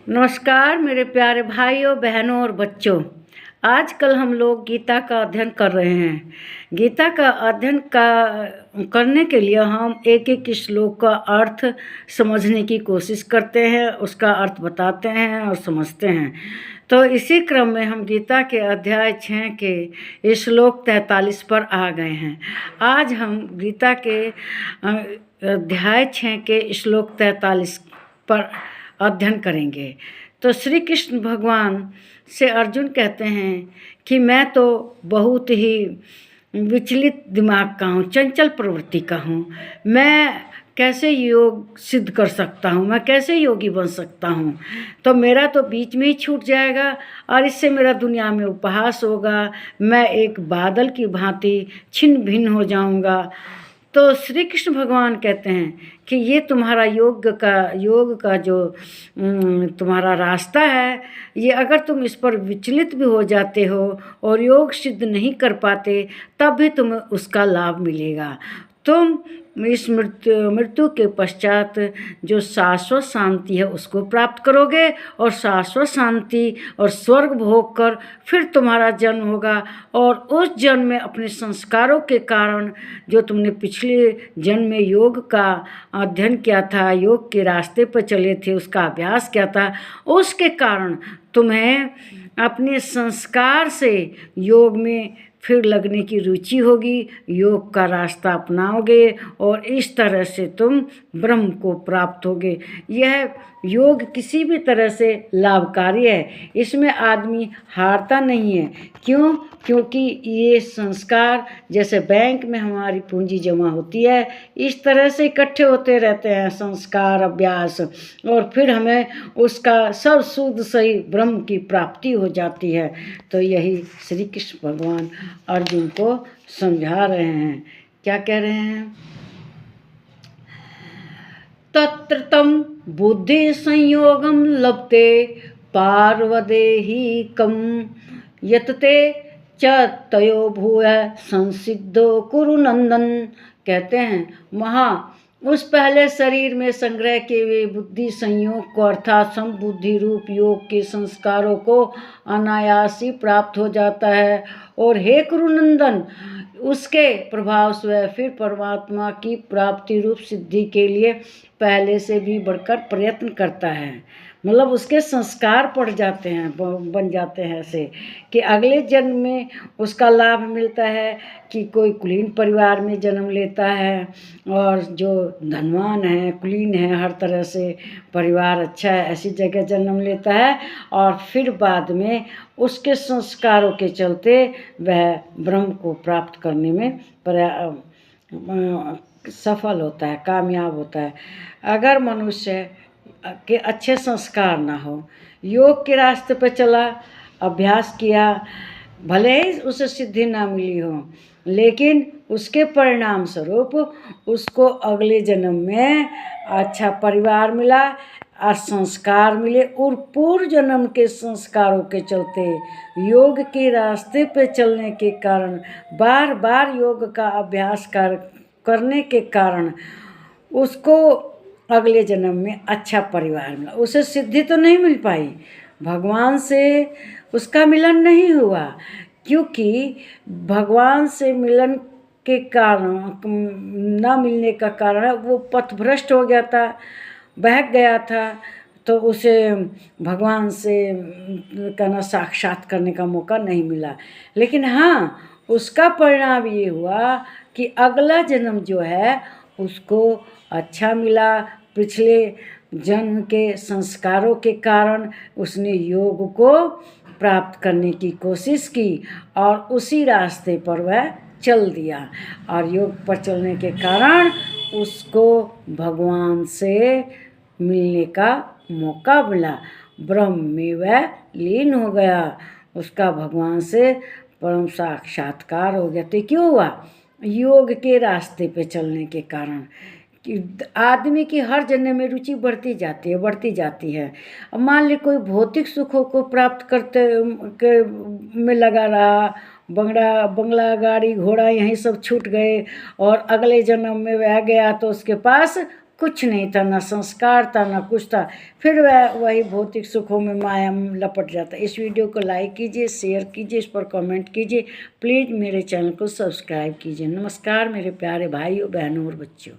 नमस्कार मेरे प्यारे भाइयों बहनों और बच्चों। आजकल हम लोग गीता का अध्ययन कर रहे हैं। गीता का अध्ययन करने के लिए हम एक एक श्लोक का अर्थ समझने की कोशिश करते हैं, उसका अर्थ बताते हैं और समझते हैं। तो इसी क्रम में हम गीता के अध्याय 6 के श्लोक 43 पर आ गए हैं। आज हम गीता के अध्याय 6 के श्लोक 43 पर अध्ययन करेंगे। तो श्री कृष्ण भगवान से अर्जुन कहते हैं कि मैं तो बहुत ही विचलित दिमाग का हूँ, चंचल प्रवृत्ति का हूँ। मैं कैसे योग सिद्ध कर सकता हूँ, मैं कैसे योगी बन सकता हूँ। तो मेरा तो बीच में ही छूट जाएगा और इससे मेरा दुनिया में उपहास होगा। मैं एक बादल की भांति छिन्न भिन्न हो जाऊँगा। तो श्री कृष्ण भगवान कहते हैं कि ये तुम्हारा योग का जो तुम्हारा रास्ता है, ये अगर तुम इस पर विचलित भी हो जाते हो और योग सिद्ध नहीं कर पाते, तब भी तुम्हें उसका लाभ मिलेगा। तुम इस मृत्यु के पश्चात जो शाश्वत शांति है उसको प्राप्त करोगे और शाश्वत शांति और स्वर्ग भोग कर फिर तुम्हारा जन्म होगा। और उस जन्म में अपने संस्कारों के कारण, जो तुमने पिछले जन्म में योग का अध्ययन किया था, योग के रास्ते पर चले थे, उसका अभ्यास किया था, उसके कारण तुम्हें अपने संस्कार से योग में फिर लगने की रुचि होगी, योग का रास्ता अपनाओगे और इस तरह से तुम ब्रह्म को प्राप्त होगे। यह योग किसी भी तरह से लाभकारी है, इसमें आदमी हारता नहीं है। क्यों? क्योंकि ये संस्कार जैसे बैंक में हमारी पूंजी जमा होती है, इस तरह से इकट्ठे होते रहते हैं संस्कार, अभ्यास, और फिर हमें उसका सब शुद्ध सही ब्रह्म की प्राप्ति हो जाती है। तो यही श्री कृष्ण भगवान अर्जुन को समझा रहे हैं। क्या कह रहे हैं? तत्र तम बुद्धि संयोगम लभते पार्वदेहिकम यतते च तयो भूय संसिद्धो कुरु नंदन। कहते हैं उस पहले शरीर में संग्रह किए हुए बुद्धि संयोग को अर्थात समबुद्धि रूप योग के संस्कारों को अनायास ही प्राप्त हो जाता है। और हे कुरुनंदन, उसके प्रभाव से फिर परमात्मा की प्राप्ति रूप सिद्धि के लिए पहले से भी बढ़कर प्रयत्न करता है। मतलब उसके संस्कार पड़ जाते हैं, बन जाते हैं ऐसे कि अगले जन्म में उसका लाभ मिलता है कि कोई कुलीन परिवार में जन्म लेता है और जो धनवान है, कुलीन है, हर तरह से परिवार अच्छा है, ऐसी जगह जन्म लेता है और फिर बाद में उसके संस्कारों के चलते वह ब्रह्म को प्राप्त करने में सफल होता है, कामयाब होता है। अगर मनुष्य के अच्छे संस्कार ना हो, योग के रास्ते पर चला, अभ्यास किया, भले ही उसे सिद्धि ना मिली हो, लेकिन उसके परिणाम स्वरूप उसको अगले जन्म में अच्छा परिवार मिला और संस्कार मिले और पूर्व जन्म के संस्कारों के चलते योग के रास्ते पे चलने के कारण, बार बार योग का अभ्यास करने के कारण उसको अगले जन्म में अच्छा परिवार मिला। उसे सिद्धि तो नहीं मिल पाई, भगवान से उसका मिलन नहीं हुआ, क्योंकि भगवान से मिलन के कारण न मिलने का कारण वो पथभ्रष्ट हो गया था, बहक गया था। तो उसे भगवान से कहना साक्षात करने का मौका नहीं मिला। लेकिन हाँ, उसका परिणाम ये हुआ कि अगला जन्म जो है उसको अच्छा मिला। पिछले जन्म के संस्कारों के कारण उसने योग को प्राप्त करने की कोशिश की और उसी रास्ते पर वह चल दिया और योग पर चलने के कारण उसको भगवान से मिलने का मौका मिला, ब्रह्म में वह लीन हो गया, उसका भगवान से परम साक्षात्कार हो गया। तो क्यों हुआ? योग के रास्ते पे चलने के कारण। कि आदमी की हर जन्म में रुचि बढ़ती जाती है। अब मान ली कोई भौतिक सुखों को प्राप्त करते में लगा रहा, बंगला गाड़ी घोड़ा यही सब छूट गए और अगले जन्म में वह गया तो उसके पास कुछ नहीं था, ना संस्कार था, ना कुछ था, फिर वह वही भौतिक सुखों में माया में लपट जाता। इस वीडियो को लाइक कीजिए, शेयर कीजिए, इस पर कमेंट कीजिए, प्लीज़ मेरे चैनल को सब्सक्राइब कीजिए। नमस्कार मेरे प्यारे भाइयों, बहनों और बच्चों।